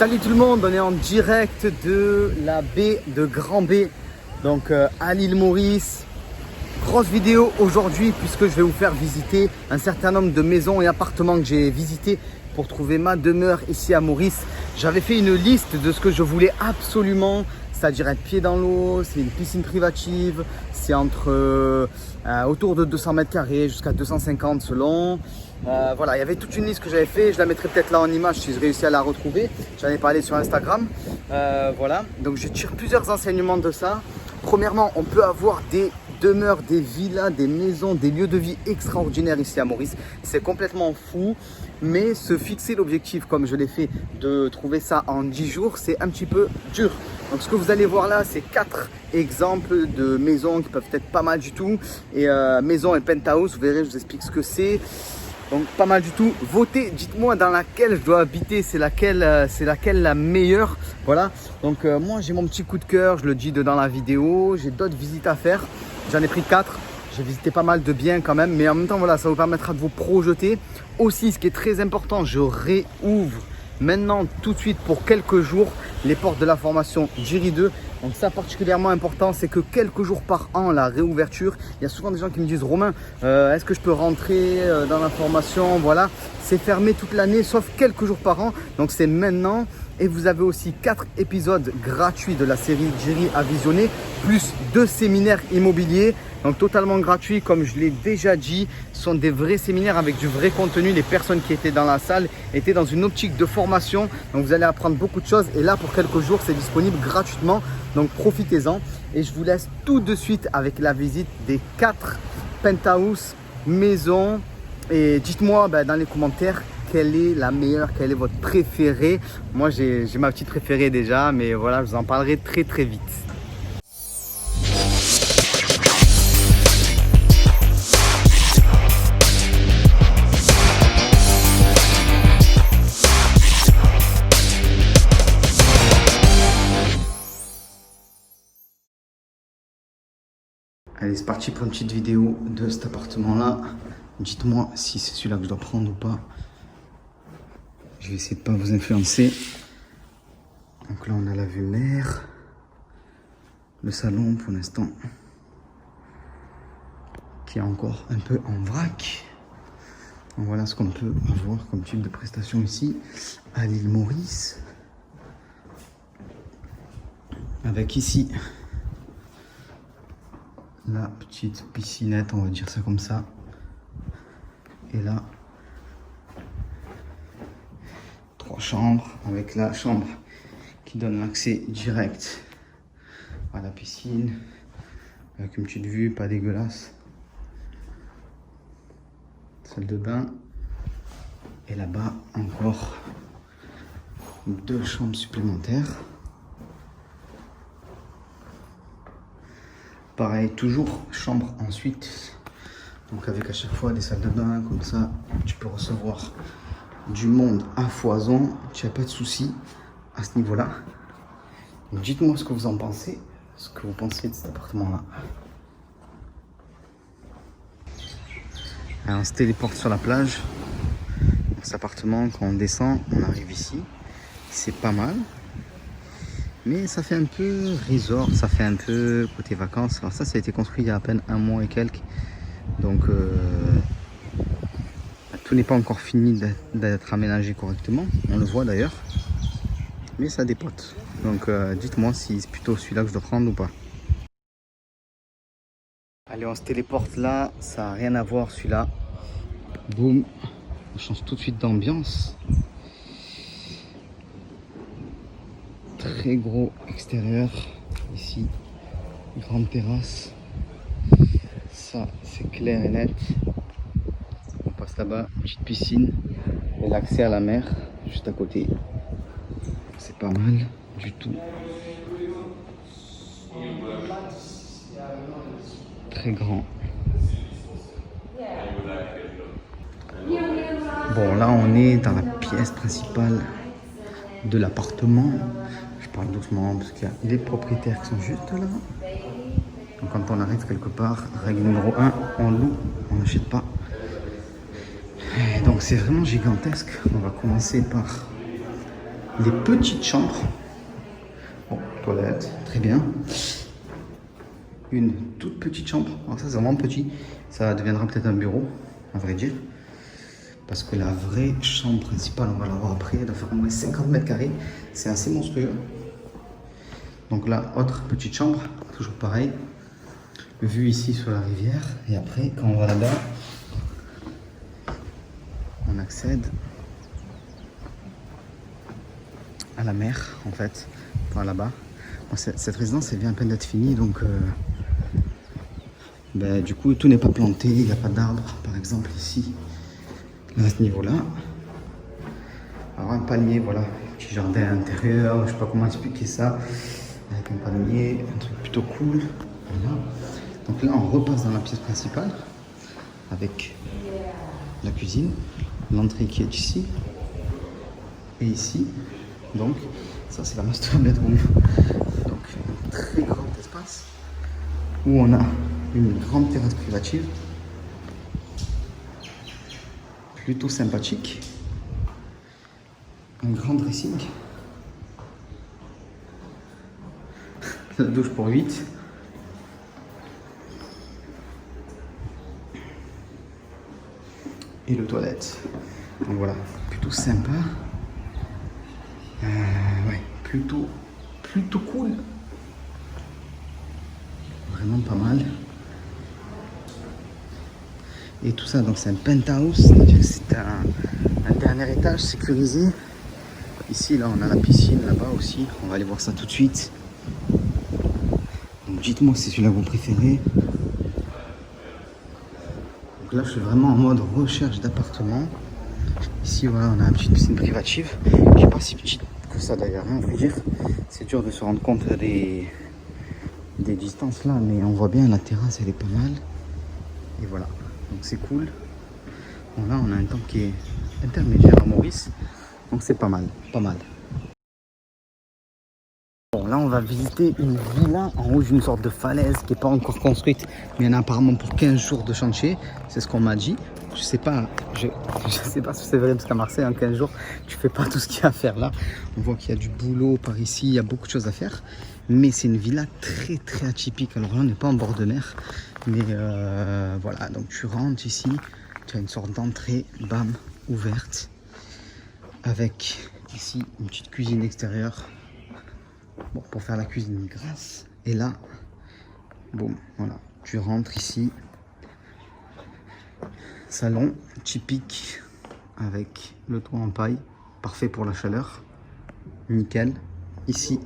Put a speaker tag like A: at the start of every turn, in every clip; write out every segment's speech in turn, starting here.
A: Salut tout le monde, on est en direct de la baie de Grand B, donc à l'île Maurice. Grosse vidéo aujourd'hui puisque je vais vous faire visiter un certain nombre de maisons et appartements que j'ai visités pour trouver ma demeure ici à Maurice. J'avais fait une liste de ce que je voulais absolument, c'est-à-dire être pied dans l'eau, c'est une piscine privative, c'est entre autour de 200 mètres carrés jusqu'à 250 selon. Voilà, il y avait toute une liste que j'avais fait, je la mettrai peut-être là en image si je réussis à la retrouver. J'en ai parlé sur Instagram. Voilà, donc je tire plusieurs enseignements de ça. Premièrement, on peut avoir des demeures, des villas, des maisons, des lieux de vie extraordinaires ici à Maurice. C'est complètement fou, mais se fixer l'objectif comme je l'ai fait de trouver ça en 10 jours, c'est un petit peu dur. Donc ce que vous allez voir là, c'est 4 exemples de maisons qui peuvent être pas mal du tout. Et maison et penthouse, vous verrez, je vous explique ce que c'est. Donc pas mal du tout. Votez, dites-moi dans laquelle je dois habiter, c'est laquelle la meilleure. Voilà, donc moi j'ai mon petit coup de cœur, je le dis dans la vidéo. J'ai d'autres visites à faire, j'en ai pris 4. J'ai visité pas mal de biens quand même, mais en même temps voilà, ça vous permettra de vous projeter. Aussi, ce qui est très important, je réouvre maintenant tout de suite pour quelques jours les portes de la formation Jiri 2. Donc ça particulièrement important, c'est que quelques jours par an, la réouverture, il y a souvent des gens qui me disent Romain, est-ce que je peux rentrer dans la formation? Voilà, c'est fermé toute l'année sauf quelques jours par an, donc c'est maintenant. Et vous avez aussi 4 épisodes gratuits de la série Jiri à visionner, plus 2 séminaires immobiliers. Donc totalement gratuits, comme je l'ai déjà dit, ce sont des vrais séminaires avec du vrai contenu. Les personnes qui étaient dans la salle étaient dans une optique de formation. Donc vous allez apprendre beaucoup de choses. Et là, pour quelques jours, c'est disponible gratuitement. Donc profitez-en. Et je vous laisse tout de suite avec la visite des 4 penthouse maisons. Et dites-moi dans les commentaires quelle est la meilleure, quelle est votre préférée. Moi, j'ai ma petite préférée déjà, mais voilà, je vous en parlerai très très vite. Allez, c'est parti pour une petite vidéo de cet appartement-là. Dites-moi si c'est celui-là que je dois prendre ou pas. Je vais essayer de ne pas vous influencer. Donc là, on a la vue mer. Le salon, pour l'instant, qui est encore un peu en vrac. Donc voilà ce qu'on peut avoir comme type de prestation ici, à l'île Maurice. Avec ici la petite piscinette, on va dire ça comme ça. Et là, 3 chambres avec la chambre qui donne l'accès direct à la piscine. Avec une petite vue, pas dégueulasse. Salle de bain. Et là-bas, encore 2 chambres supplémentaires. Pareil, toujours chambre ensuite. Donc avec à chaque fois des salles de bain comme ça, tu peux recevoir du monde à foison. Tu n'as pas de souci à ce niveau-là. Dites-moi ce que vous en pensez, ce que vous pensez de cet appartement-là. Alors on se téléporte sur la plage. Dans cet appartement, quand on descend, on arrive ici. C'est pas mal. Mais ça fait un peu resort, ça fait un peu côté vacances. Alors ça a été construit il y a à peine 1 mois et quelques. Donc tout n'est pas encore fini d'être aménagé correctement. On le voit d'ailleurs. Mais ça dépote. Donc dites-moi si c'est plutôt celui-là que je dois prendre ou pas. Allez, on se téléporte là. Ça n'a rien à voir celui-là. Boum. On change tout de suite d'ambiance. Très gros extérieur. Ici, grande terrasse. Ça, c'est clair et net. On passe là-bas, petite piscine. Et l'accès à la mer, juste à côté. C'est pas mal du tout. Très grand. Bon, là, on est dans la pièce principale de l'appartement. Je parle doucement parce qu'il y a les propriétaires qui sont juste là. Donc quand on arrive quelque part, règle numéro 1, on loue, on n'achète pas. Et donc c'est vraiment gigantesque. On va commencer par les petites chambres. Bon, toilette, très bien. Une toute petite chambre. Alors ça, c'est vraiment petit. Ça deviendra peut-être un bureau, à vrai dire. Parce que la vraie chambre principale, on va la voir après, elle doit faire au moins 50 mètres carrés. C'est assez monstrueux. Donc là, autre petite chambre, toujours pareil. Vue ici sur la rivière. Et après, quand on va là-bas, on accède à la mer, en fait, par là-bas. Bon, cette résidence, elle vient à peine d'être finie, donc du coup, tout n'est pas planté, il n'y a pas d'arbres, par exemple, ici, à ce niveau-là. Alors, un palmier, voilà, petit jardin intérieur, je sais pas comment expliquer ça, avec un palmier, un truc plutôt cool. Voilà. Donc là, on repasse dans la pièce principale, avec la cuisine, l'entrée qui est ici, et ici. Donc, ça c'est la master bedroom. Donc, un très grand espace où on a une grande terrasse privative, plutôt sympathique, un grand dressing, la douche pour 8, et le toilette. Donc voilà, plutôt sympa. Ouais, plutôt cool. Vraiment pas mal. Et tout ça, donc c'est un penthouse, c'est-à-dire que c'est un dernier étage sécurisé. Ici, là, on a la piscine là-bas aussi. On va aller voir ça tout de suite. Donc dites-moi si c'est celui-là que vous préférez. Donc là, je suis vraiment en mode recherche d'appartement. Ici, voilà, on a une petite piscine privative qui n'est pas si petite que ça d'ailleurs, hein, on peut dire. C'est dur de se rendre compte des distances là, mais on voit bien la terrasse, elle est pas mal. Et voilà, donc c'est cool. Bon, là, on a un temps qui est intermédiaire à Maurice, donc c'est pas mal, pas mal. Bon, là, on va visiter une villa en haut d'une sorte de falaise qui n'est pas encore construite, mais il y en a apparemment pour 15 jours de chantier, c'est ce qu'on m'a dit. Je sais pas si c'est vrai, parce qu'à Marseille, en 15 jours, tu fais pas tout ce qu'il y a à faire là. On voit qu'il y a du boulot par ici, il y a beaucoup de choses à faire. Mais c'est une villa très très atypique. Alors là, on n'est pas en bord de mer. Mais voilà, donc tu rentres ici, tu as une sorte d'entrée, bam, ouverte. Avec ici une petite cuisine extérieure. Bon, pour faire la cuisine grasse. Et là, bon, voilà, tu rentres ici. Salon typique avec le toit en paille, parfait pour la chaleur, nickel. Ici,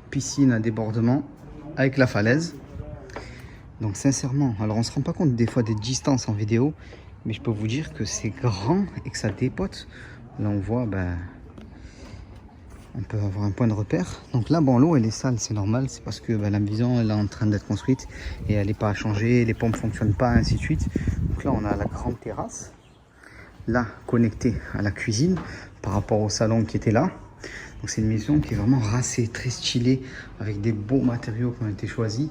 A: piscine à débordement avec la falaise. Donc sincèrement, alors on se rend pas compte des fois des distances en vidéo, mais je peux vous dire que c'est grand et que ça dépote. Là on voit, on peut avoir un point de repère. Donc là, bon, l'eau elle est sale, c'est normal, c'est parce que la maison elle est en train d'être construite et elle n'est pas à changer, les pompes fonctionnent pas, ainsi de suite. Donc là, on a la grande terrasse, là connectée à la cuisine par rapport au salon qui était là. Donc c'est une maison qui est vraiment racée, très stylée, avec des beaux matériaux qui ont été choisis,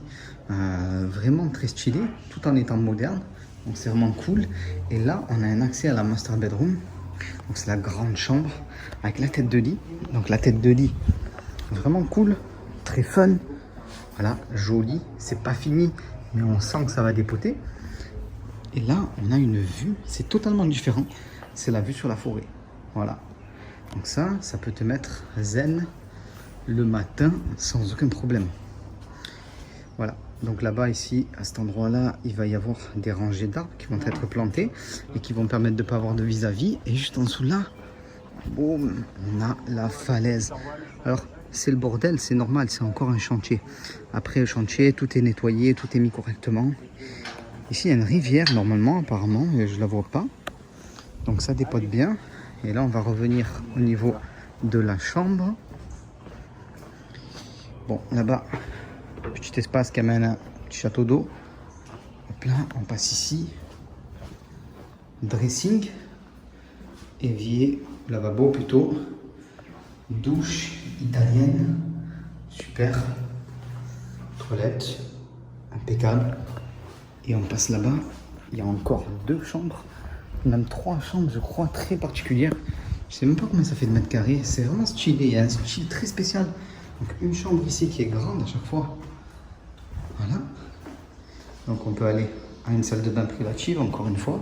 A: vraiment très stylé, tout en étant moderne. Donc c'est vraiment cool. Et là, on a un accès à la master bedroom. Donc c'est la grande chambre avec la tête de lit. Donc la tête de lit, vraiment cool, très fun. Voilà, joli. C'est pas fini, mais on sent que ça va dépoter. Et là, on a une vue, c'est totalement différent. C'est la vue sur la forêt. Voilà. Donc ça peut te mettre zen le matin sans aucun problème. Voilà. Donc là-bas, ici, à cet endroit-là, il va y avoir des rangées d'arbres qui vont être plantés et qui vont permettre de ne pas avoir de vis-à-vis. Et juste en dessous là, boum, on a la falaise. Alors, c'est le bordel, c'est normal, c'est encore un chantier. Après le chantier, tout est nettoyé, tout est mis correctement. Ici, il y a une rivière, normalement, apparemment, et je ne la vois pas. Donc ça dépote bien. Et là, on va revenir au niveau de la chambre. Bon, là-bas, petit espace qui amène un petit château d'eau. Hop là, on passe ici. Dressing. Évier, lavabo plutôt. Douche italienne. Super. Toilette. Impeccable. Et on passe là-bas. Il y a encore 2 chambres. Même 3 chambres, je crois, très particulières. Je sais même pas combien ça fait de mètres carrés. C'est vraiment stylé. Il y a un style très spécial. Donc une chambre ici qui est grande à chaque fois. Voilà. Donc on peut aller à une salle de bain privative encore une fois.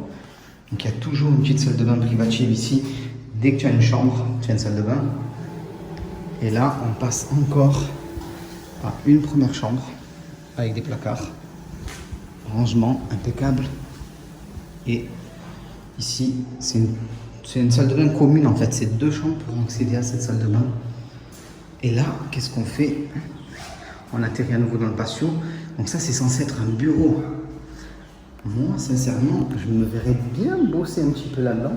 A: Donc il y a toujours une petite salle de bain privative ici. Dès que tu as une chambre, tu as une salle de bain. Et là, on passe encore à une première chambre avec des placards. Rangement impeccable. Et ici, c'est une salle de bain commune en fait. C'est 2 chambres pour accéder à cette salle de bain. Et là, qu'est-ce qu'on fait? On atterrit à nouveau dans le patio. Donc ça, c'est censé être un bureau. Moi, sincèrement, je me verrais bien bosser un petit peu là-dedans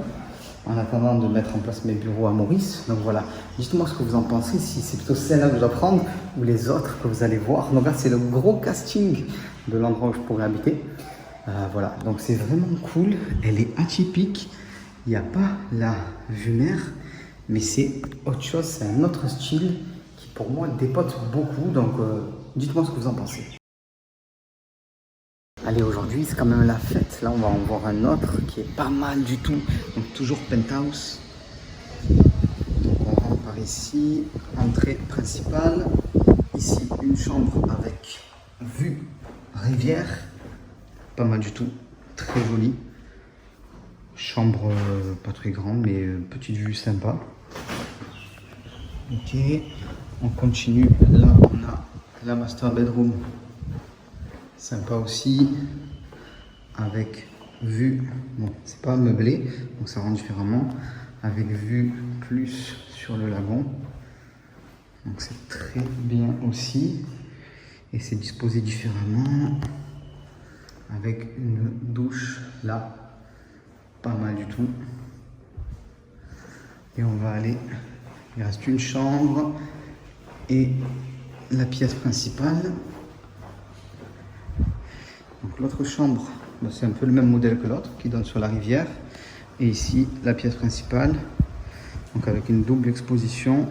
A: en attendant de mettre en place mes bureaux à Maurice. Donc voilà, dites-moi ce que vous en pensez, si c'est plutôt celle-là que je dois prendre ou les autres que vous allez voir. Donc là, c'est le gros casting de l'endroit où je pourrais habiter. Voilà, donc c'est vraiment cool. Elle est atypique. Il n'y a pas la vue mer, mais c'est autre chose, c'est un autre style qui pour moi dépote beaucoup. Donc dites-moi ce que vous en pensez. Allez, aujourd'hui, c'est quand même la fête. Là, on va en voir un autre qui est pas mal du tout. Donc, toujours penthouse. Donc, on rentre par ici. Entrée principale. Ici, une chambre avec vue rivière. Pas mal du tout. Très jolie. Chambre pas très grande, mais petite vue sympa. Ok. On continue. Là, on a la master bedroom. Sympa aussi, avec vue, bon c'est pas meublé, donc ça rend différemment, avec vue plus sur le lagon, donc c'est très bien aussi, et c'est disposé différemment, avec une douche là, pas mal du tout, et on va aller, il reste une chambre, et la pièce principale. Donc l'autre chambre, c'est un peu le même modèle que l'autre qui donne sur la rivière. Et ici, la pièce principale, donc avec une double exposition,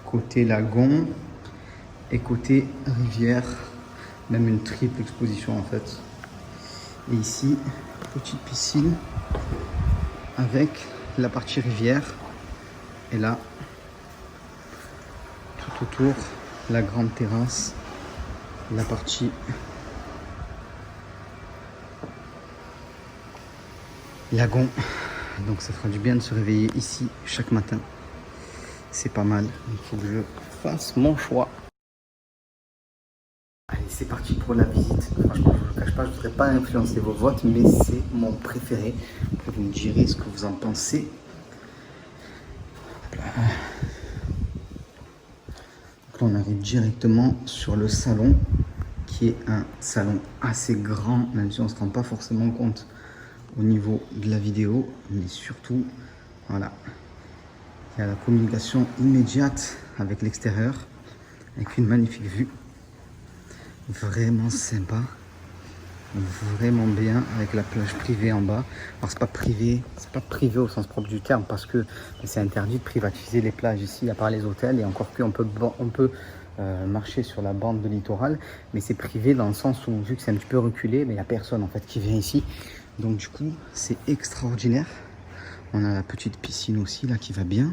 A: côté lagon et côté rivière, même une triple exposition en fait. Et ici, petite piscine avec la partie rivière. Et là, tout autour, la grande terrasse, la partie lagon, donc ça fera du bien de se réveiller ici chaque matin. C'est pas mal, il faut que je fasse mon choix. Allez, c'est parti pour la visite. Franchement, je ne vous cache pas, je ne voudrais pas influencer vos votes, mais c'est mon préféré. Vous me direz ce que vous en pensez. Donc là, on arrive directement sur le salon, qui est un salon assez grand, même si on ne se rend pas forcément compte au niveau de la vidéo, mais surtout, voilà, il y a la communication immédiate avec l'extérieur, avec une magnifique vue, vraiment sympa, vraiment bien, avec la plage privée en bas. Alors c'est pas privé au sens propre du terme, parce que c'est interdit de privatiser les plages ici, à part les hôtels, et encore plus on peut marcher sur la bande de littoral, mais c'est privé dans le sens où, vu que c'est un petit peu reculé, mais il n'y a personne en fait qui vient ici. Donc du coup, c'est extraordinaire. On a la petite piscine aussi là qui va bien.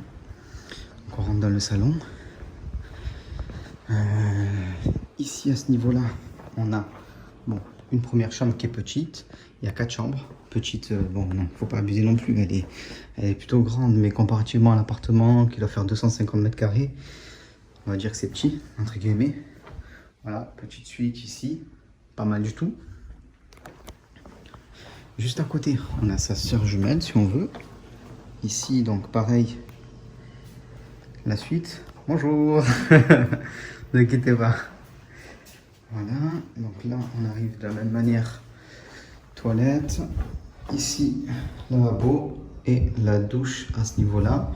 A: Donc on rentre dans le salon. Ici à ce niveau-là, on a une première chambre qui est petite. Il y a 4 chambres. Petite, bon non, faut pas abuser non plus. Elle est plutôt grande, mais comparativement à l'appartement qui doit faire 250 mètres carrés, on va dire que c'est petit, entre guillemets. Voilà, petite suite ici. Pas mal du tout. Juste à côté, on a sa sœur jumelle si on veut. Ici, donc pareil, la suite. Bonjour. Ne inquiétez pas. Voilà, donc là, on arrive de la même manière. Toilette. Ici, lavabo et la douche à ce niveau-là.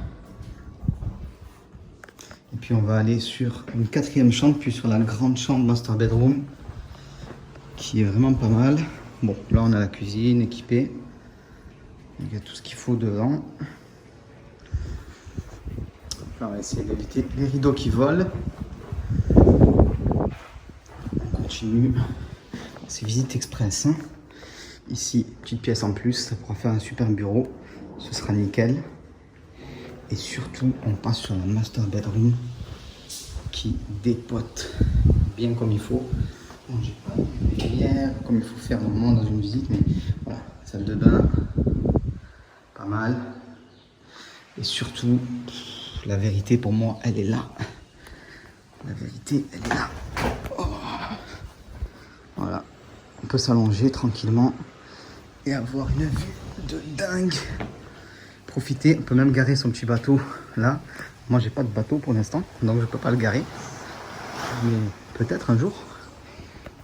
A: Et puis, on va aller sur une 4e chambre, puis sur la grande chambre master bedroom, qui est vraiment pas mal. Bon, là on a la cuisine équipée, il y a tout ce qu'il faut dedans. Là, on va essayer d'éviter les rideaux qui volent. On continue, c'est visite express. Hein. Ici, petite pièce en plus, ça pourra faire un super bureau, ce sera nickel. Et surtout, on passe sur la master bedroom qui dépote bien comme il faut. Bon, j'ai pas de lumière comme il faut faire normalement dans une visite, mais voilà, salle de bain, pas mal. Et surtout, la vérité pour moi, elle est là. La vérité, elle est là. Oh. Voilà, on peut s'allonger tranquillement et avoir une vue de dingue. Profiter, on peut même garer son petit bateau là. Moi, j'ai pas de bateau pour l'instant, donc je peux pas le garer. Mais peut-être un jour.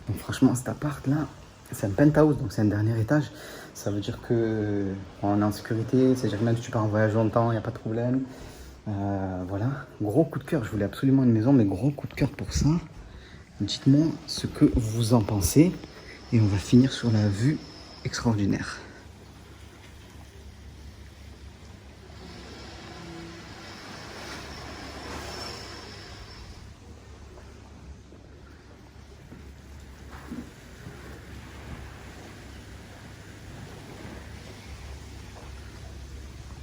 A: Donc franchement, cet appart là, c'est un penthouse, donc c'est un dernier étage. Ça veut dire que on est en sécurité, c'est-à-dire que même si tu pars en voyage longtemps, il n'y a pas de problème. Voilà, gros coup de cœur. Je voulais absolument une maison, mais gros coup de cœur pour ça. Dites-moi ce que vous en pensez et on va finir sur la vue extraordinaire.